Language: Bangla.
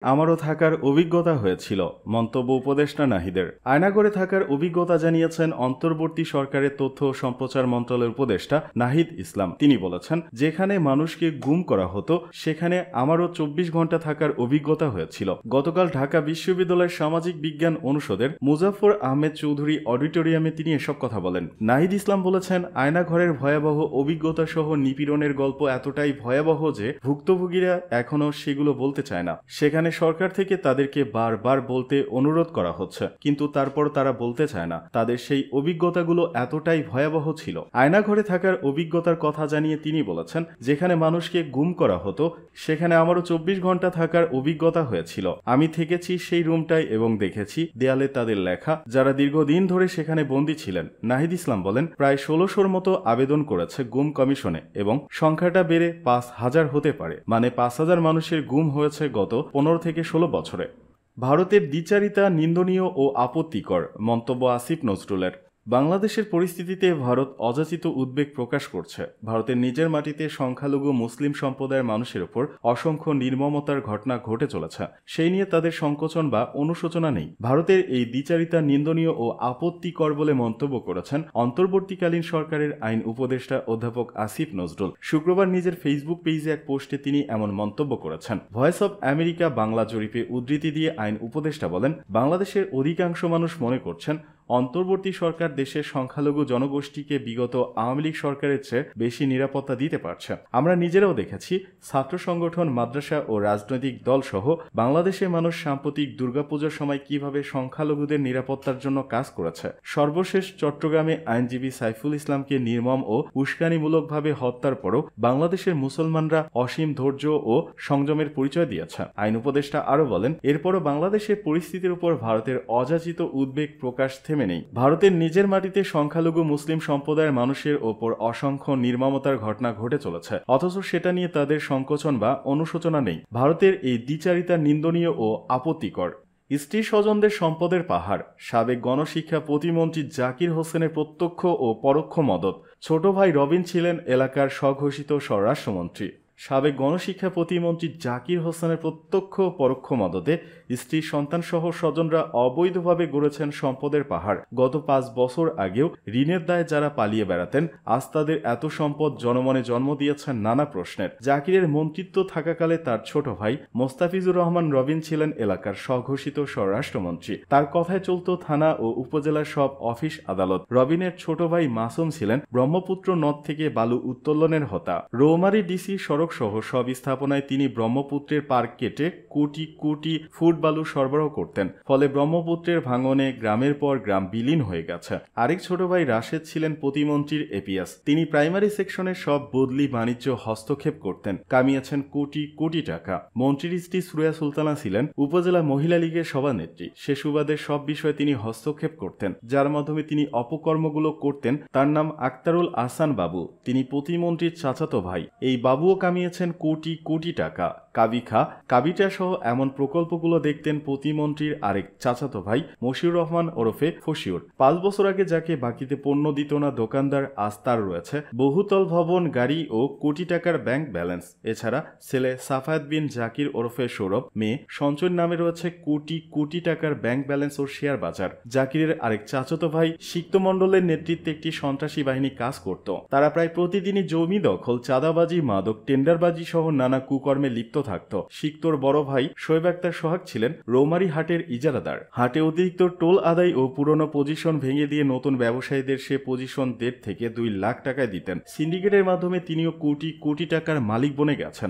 আমারও থাকার অভিজ্ঞতা হয়েছিল, মন্তব্য উপদেষ্টা নাহিদের। আয়নাঘরে থাকার অভিজ্ঞতা জানিয়েছেন অন্তর্বর্তী সরকারের তথ্য ও সম্প্রচার মন্ত্রণালয়ের উপদেষ্টা নাহিদ ইসলাম। তিনি বলেছেন, যেখানে মানুষকে গুম করা হতো সেখানে আমারও 24 ঘন্টা থাকার অভিজ্ঞতা হয়েছিল। গতকাল ঢাকা বিশ্ববিদ্যালয়ের সামাজিক বিজ্ঞান অনুষদের মুজাফফর আহমেদ চৌধুরী অডিটোরিয়ামে তিনি এসব কথা বলেন। নাহিদ ইসলাম বলেছেন, আয়নাঘরের ভয়াবহ অভিজ্ঞতা সহ নিপীড়নের গল্প এতটাই ভয়াবহ যে ভুক্তভোগীরা এখনও সেগুলো বলতে চায় না। সেখানে সরকার থেকে তাদেরকে বারবার বলতে অনুরোধ করা হচ্ছে, কিন্তু তারপর তারা বলতে চায় না। তাদের সেই অভিজ্ঞতাগুলো এতটাই ভয়াবহ ছিল। আয়নাঘরে থাকার অভিজ্ঞতার কথা জানিয়ে তিনি বলেছেন, যেখানে মানুষকে গুম করা হতো সেখানে আমারও 24 ঘন্টা থাকার অভিজ্ঞতা হয়েছিল। আমি থেকেছি সেই রুমটায় এবং দেখেছি দেয়ালে তাদের লেখা, যারা দীর্ঘদিন ধরে সেখানে বন্দী ছিলেন। নাহিদ ইসলাম বলেন, প্রায় 1600-র মতো আবেদন করেছে গুম কমিশনে এবং সংখ্যাটা বেড়ে 5000 হতে পারে। মানে 5000 মানুষের গুম হয়েছে গত 15 থেকে 16 বছরে। ভারতের দ্বিচারিতা নিন্দনীয় ও আপত্তিকর, মন্তব্য আসিফ নজরুলের। বাংলাদেশের পরিস্থিতিতে ভারত অযাচিত উদ্বেগ প্রকাশ করছে। ভারতের নিজের মাটিতে সংখ্যালঘু মুসলিম সম্প্রদায়ের মানুষের উপর অসংখ্য নির্মমতার ঘটনা ঘটে চলেছে। সেই নিয়ে তাদের সংকোচন বা অনুশোচনা নেই। ভারতের এই দ্বিচারিতা নিন্দনীয় ও আপত্তিকর বলে মন্তব্য করেছেন অন্তর্বর্তীকালীন সরকারের আইন উপদেষ্টা অধ্যাপক আসিফ নজরুল। শুক্রবার নিজের ফেসবুক পেজে এক পোস্টে তিনি এমন মন্তব্য করেছেন। ভয়েস অব আমেরিকা বাংলা জরিপে উদ্ধৃতি দিয়ে আইন উপদেষ্টা বলেন, বাংলাদেশের অধিকাংশ মানুষ মনে করছেন অন্তর্বর্তী সরকার দেশের সংখ্যালঘু জনগোষ্ঠীকে বিগত আওয়ামী লীগ সরকারের চেয়ে বেশি নিরাপত্তা দিতে পারছে। আমরা নিজেরাও দেখেছি ছাত্র সংগঠন, মাদ্রাসা ও রাজনৈতিক দল সহ বাংলাদেশের মানুষ সাম্প্রতিক দুর্গাপূজার সময় কিভাবে সংখ্যালঘুদের নিরাপত্তার জন্য কাজ করেছে। সর্বশেষ চট্টগ্রামে আইনজীবী সাইফুল ইসলামকে নির্মম ও উস্কানিমূলকভাবে হত্যার পরও বাংলাদেশের মুসলমানরা অসীম ধৈর্য ও সংযমের পরিচয় দিয়েছে। আইন উপদেষ্টা আরও বলেন, এরপরও বাংলাদেশের পরিস্থিতির উপর ভারতের অযাচিত উদ্বেগ প্রকাশ নেই। ভারতের নিজের মাটিতে সংখ্যালঘু মুসলিম সম্প্রদায়ের মানুষের ওপর অসংখ্য নির্মমতার ঘটনা ঘটে চলেছে, অথচ সেটা নিয়ে তাদের সংকোচন বা অনুশোচনা নেই। ভারতের এই দ্বিচারিতা নিন্দনীয় ও আপত্তিকর। স্ত্রী স্বজনদের সম্পদের পাহাড়, সাবেক গণশিক্ষা প্রতিমন্ত্রী জাকির হোসেনের প্রত্যক্ষ ও পরোক্ষ মদদ। ছোট ভাই রবিন ছিলেন এলাকার স্বঘোষিত স্বরাষ্ট্রমন্ত্রী। সাবেক গণশিক্ষা প্রতিমন্ত্রী জাকির হোসেনের প্রত্যক্ষ ও পরোক্ষ মদদে স্ত্রী সন্তানসহ স্বজনরা অবৈধভাবে গড়েছেন সম্পদের পাহাড়। গত 5 বছর আগেও ঋণের দায়ে যারা পালিয়ে বেড়াতেন, আজ তাদের এত সম্পদ জনমনে জন্ম দিয়েছেন নানা প্রশ্নের। জাকিরের মন্ত্রিত্ব থাকাকালে তার ছোট ভাই মোস্তাফিজুর রহমান রবিন ছিলেন এলাকার স্বঘোষিত স্বরাষ্ট্রমন্ত্রী। তার কথায় চলত থানা ও উপজেলার সব অফিস আদালত। রবিনের ছোট ভাই মাসুম ছিলেন ব্রহ্মপুত্র নদ থেকে বালু উত্তোলনের হোতা। রৌমারী ডিসি সড়ক সহ সব স্থাপনায় তিনি ব্রহ্মপুত্রের পার কেটে কোটি কোটি ফুট বালু সরবরাহ করতেন। ফলে ব্রহ্মপুত্রের ভাঙনে গ্রামের পর গ্রাম বিলীন হয়ে গেছে। আরেক ছোট ভাই রাশেদ ছিলেন প্রতিমন্ত্রীর এপিএস। তিনি প্রাইমারি সেকশনের সব বদলি বাণিজ্য হস্তক্ষেপ করতেন, কামিয়েছেন কোটি কোটি টাকা। মন্ত্রীর স্ত্রী সুরাইয়া সুলতানা ছিলেন উপজেলা মহিলা লীগের সভানেত্রী। সে সুবাদের সব বিষয়ে তিনি হস্তক্ষেপ করতেন, যার মাধ্যমে তিনি অপকর্মগুলো করতেন। তার নাম আক্তারুল আহসান বাবু। তিনি প্রতিমন্ত্রীর চাচাতো ভাই। এই বাবুও কামিয়েছেন কোটি কোটি টাকা। কাবিটা সহ এমন প্রকল্পগুলো দেখতেন প্রতিমন্ত্রীর আরেক চাচাতো ভাই মশিউর রহমান ওরফে ফসিউর। 5 বছর আগে যাকে বাকিতে পণ্য দিত না দোকানদার, আজ তার রয়েছে বহুতল ভবন, গাড়ি ও কোটি টাকার ব্যাংক ব্যালেন্স। এছাড়া ছেলে সাফায়াত বিন জাকির ওরফে সৌরভ, মেয়ে সঞ্চয় নামে রয়েছে কোটি কোটি টাকার ব্যাংক ব্যালেন্স ও শেয়ার বাজার। জাকিরের আরেক চাচাতো ভাই সিক্ত মণ্ডলের নেতৃত্বে একটি সন্ত্রাসী বাহিনী কাজ করত। তারা প্রায় প্রতিদিনই জমি দখল, চাঁদাবাজি, মাদক, টেন্ডারবাজি সহ নানা কুকর্মে লিপ্ত থাকত। সিক্তর বড় ভাই শোয়েব আক্তার সোহাগ ছিলেন রৌমারী হাটের ইজারাদার। হাটে অতিরিক্ত টোল আদায় ও পুরনো পজিশন ভেঙে দিয়ে নতুন ব্যবসায়ীদের সে পজিশন 1.5 থেকে 2 লাখ টাকায় দিতেন। সিন্ডিকেটের মাধ্যমে তিনিও কোটি কোটি টাকার মালিক বনে গেছেন।